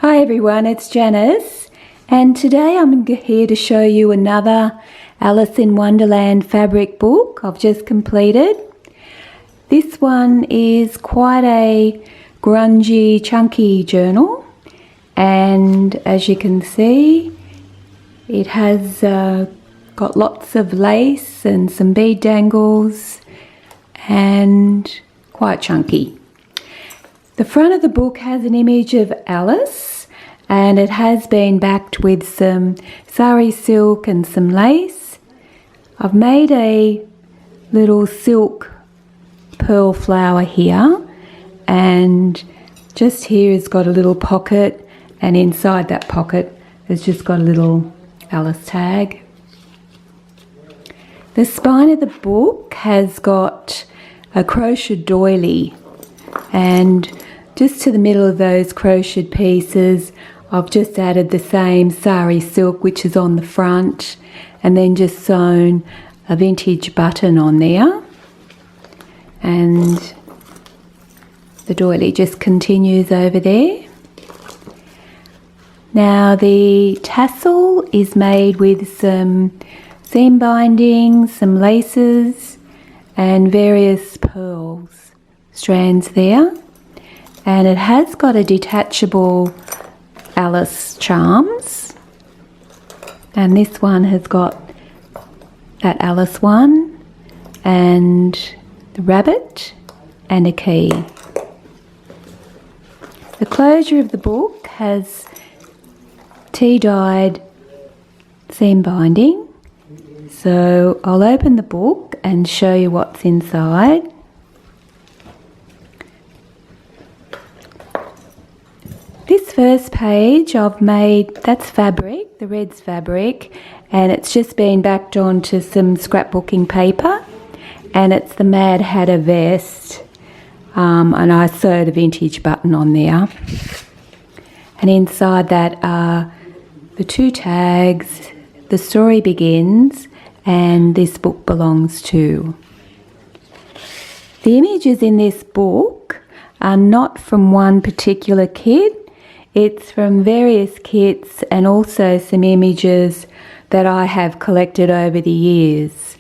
Hi everyone, it's Janice, and today I'm here to show you another Alice in Wonderland fabric book I've just completed. This one is quite a grungy, chunky journal, and as you can see it has got lots of lace and some bead dangles and quite chunky. The front of the book has an image of Alice, and it has been backed with some sari silk and some lace. I've made a little silk pearl flower here, and just here it's got a little pocket, and inside that pocket has just got a little Alice tag. The spine of the book has got a crocheted doily, and just to the middle of those crocheted pieces I've just added the same sari silk which is on the front, and then just sewn a vintage button on there, and the doily just continues over there. Now the tassel is made with some seam binding, some laces and various pearls strands there, and it has got a detachable Alice charms, and this one has got that Alice one and the rabbit and a key. The closure of the book has tea-dyed seam binding, so I'll open the book and show you what's inside. This first page I've made, that's fabric, the red's fabric, and it's just been backed onto some scrapbooking paper, and it's the Mad Hatter vest, and I sewed a vintage button on there, and inside that are the two tags, The Story Begins and This Book Belongs To. The images in this book are not from one particular kit. It's from various kits and also some images that I have collected over the years.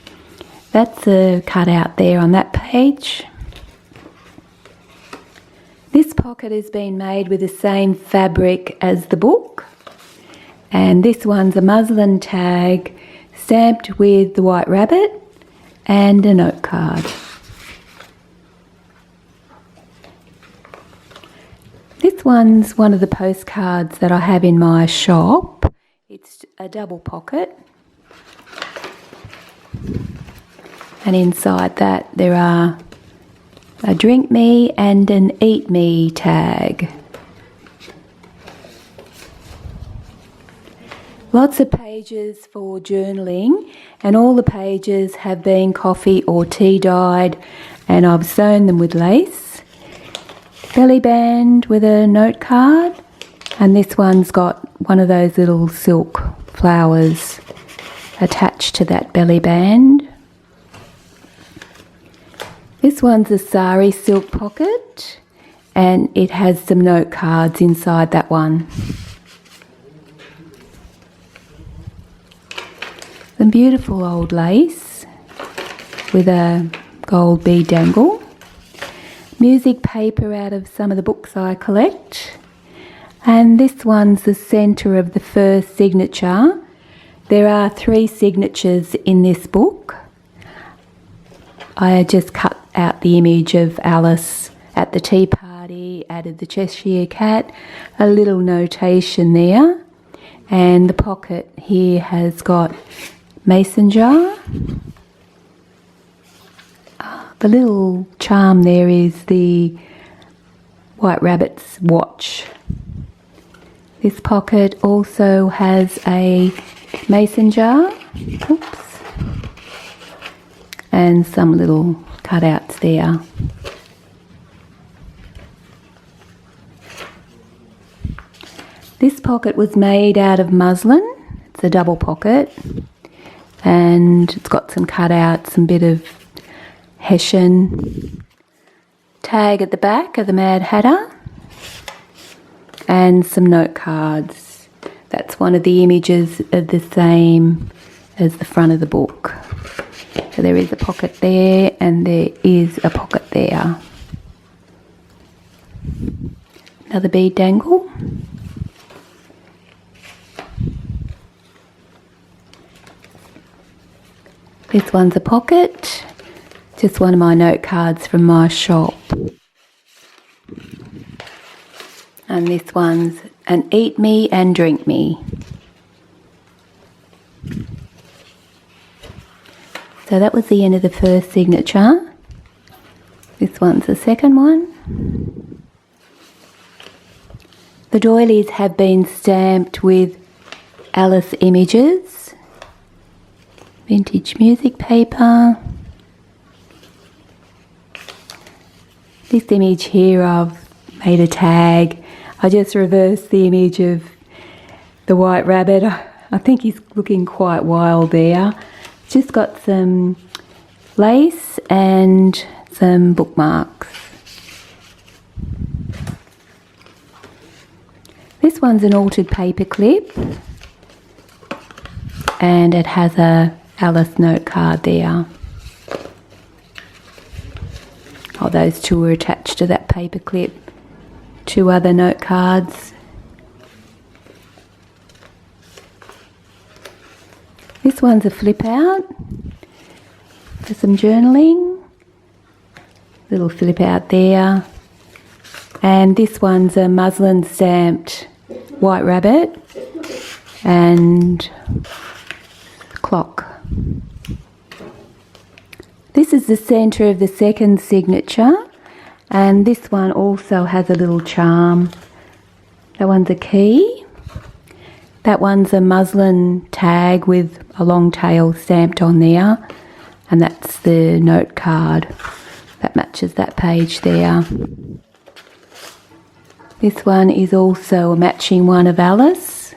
That's a cutout there on that page. This pocket has been made with the same fabric as the book, and this one's a muslin tag stamped with the white rabbit and a note card. This one's one of the postcards that I have in my shop. It's a double pocket, and inside that there are a drink me and an eat me tag. Lots of pages for journaling, and all the pages have been coffee or tea dyed, and I've sewn them with lace. Belly band with a note card, and this one's got one of those little silk flowers attached to that belly band. This one's a sari silk pocket, and it has some note cards inside that one. Some beautiful old lace with a gold bead dangle. Music paper out of some of the books I collect, and this one's the centre of the first signature. There are 3 signatures in this book. I just cut out the image of Alice at the tea party, added the Cheshire cat, a little notation there, and the pocket here has got mason jar. The little charm there is the White Rabbit's watch. This pocket also has a mason jar, oops, and some little cutouts there. This pocket was made out of muslin. It's a double pocket, and it's got some cutouts, some bit of Hessian tag at the back of the Mad Hatter, and some note cards. That's one of the images of the same as the front of the book. So there is a pocket there and there is a pocket there. Another bead dangle. This one's a pocket, just one of my note cards from my shop. And this one's an eat me and drink me. So that was the end of the first signature. This one's the second one. The doilies have been stamped with Alice images. Vintage music paper. This image here I've made a tag. I just reversed the image of the white rabbit. I think he's looking quite wild there. Just got some lace and some bookmarks. This one's an altered paper clip and it has a Alice note card there. Oh, those two were attached to that paper clip. Two other note cards. This one's a flip out for some journaling. Little flip out there. And this one's a muslin stamped white rabbit and clock. This is the centre of the second signature, and this one also has a little charm. That one's a key. That one's a muslin tag with a long tail stamped on there, and that's the note card that matches that page there. This one is also a matching one of Alice,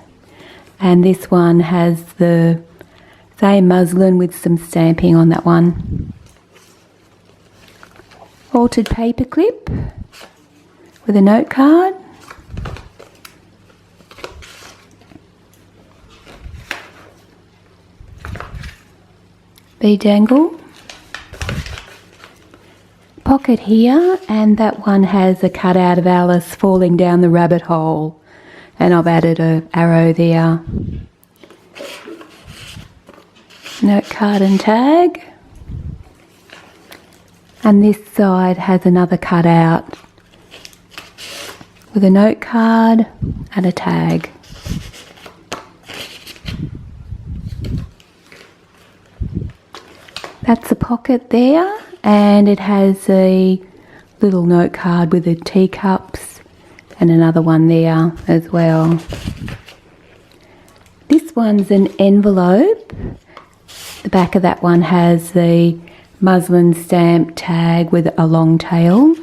and this one has the same muslin with some stamping on that one. Altered paper clip with a note card. Bead dangle. Pocket here, and that one has a cutout of Alice falling down the rabbit hole, and I've added an arrow there. Note card and tag. And this side has another cutout with a note card and a tag. That's a pocket there, and it has a little note card with the teacups and another one there as well. This one's an envelope. The back of that one has the muslin stamp tag with a long tail.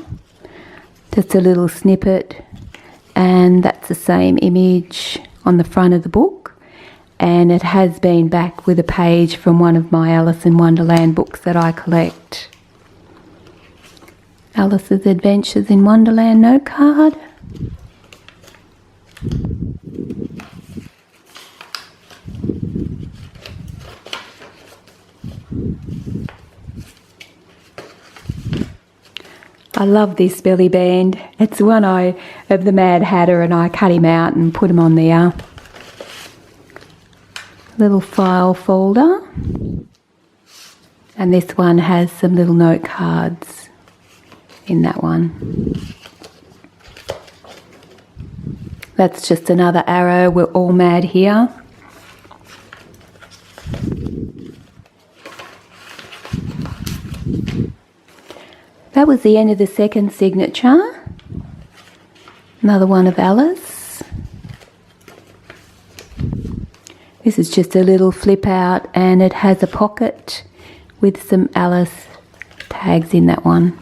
Just a little snippet, and that's the same image on the front of the book, and it has been back with a page from one of my Alice in Wonderland books that I collect. Alice's Adventures in Wonderland note card. I love this belly band. It's one of the Mad Hatter, and I cut him out and put him on there. Little file folder. And this one has some little note cards in that one. That's just another arrow. We're all mad here. That was the end of the second signature. Another one of Alice. This is just a little flip out, and it has a pocket with some Alice tags in that one.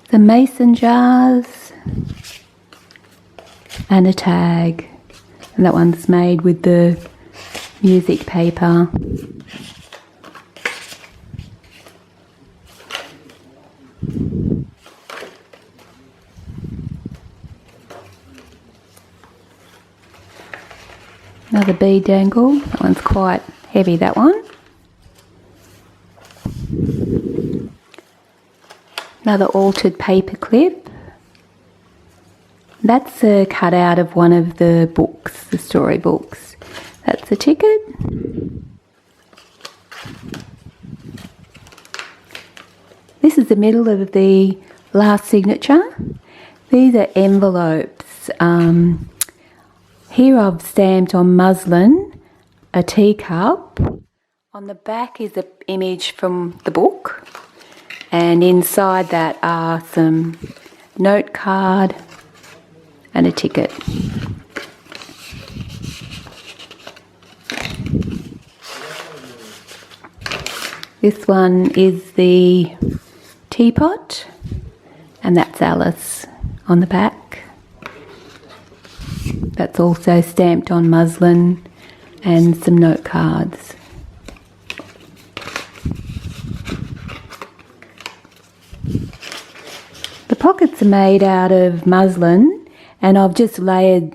The mason jars and a tag, and that one's made with the music paper. Another bead dangle. That one's quite heavy, that one. Another altered paper clip. That's a cutout of one of the books, the story books. That's the ticket. This is the middle of the last signature. These are envelopes. Here I've stamped on muslin a teacup. On the back is an image from the book, and inside that are some note card and a ticket. This one is the teapot, and that's Alice on the back. That's also stamped on muslin and some note cards. The pockets are made out of muslin, and I've just layered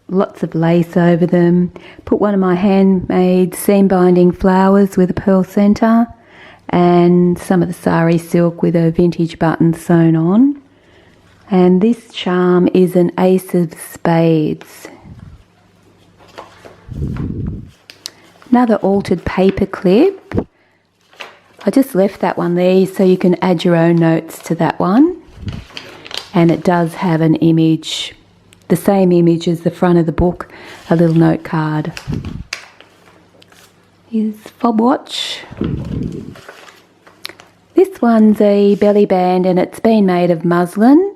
lots of lace over them. Put one of my handmade seam binding flowers with a pearl centre, and some of the sari silk with a vintage button sewn on. And this charm is an ace of spades. Another altered paper clip. I just left that one there so you can add your own notes to that one. And it does have an image, the same image as the front of the book, a little note card. Here's fob watch. This one's a belly band, and it's been made of muslin,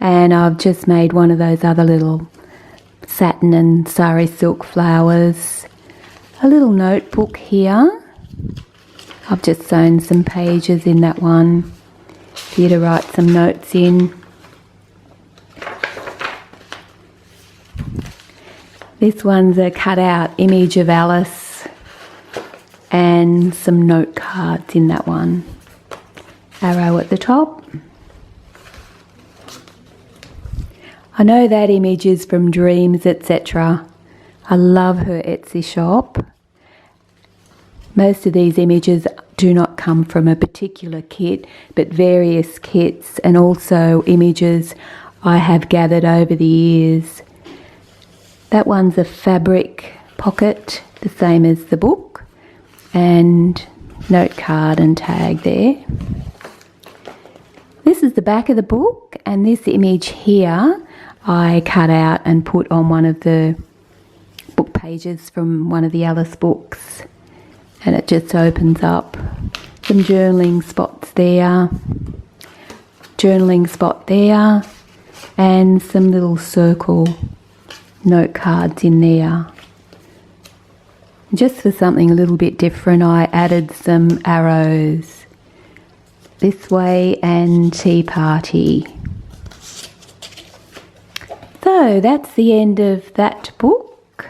and I've just made one of those other little satin and sari silk flowers. A little notebook here. I've just sewn some pages in that one for you to write some notes in. This one's a cut-out image of Alice and some note cards in that one. Arrow at the top. I know that image is from Dreamzetc. I love her Etsy shop. Most of these images do not come from a particular kit, but various kits, and also images I have gathered over the years. That one's a fabric pocket, the same as the book, and note card and tag there. This is the back of the book, and this image here I cut out and put on one of the book pages from one of the Alice books, and it just opens up. Some journaling spots there, journaling spot there, and some little circle note cards in there. Just for something a little bit different, I added some arrows this way and tea party. So that's the end of that book.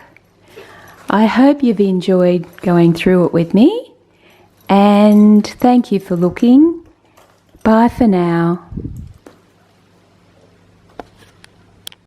I hope you've enjoyed going through it with me, and thank you for looking. Bye for now.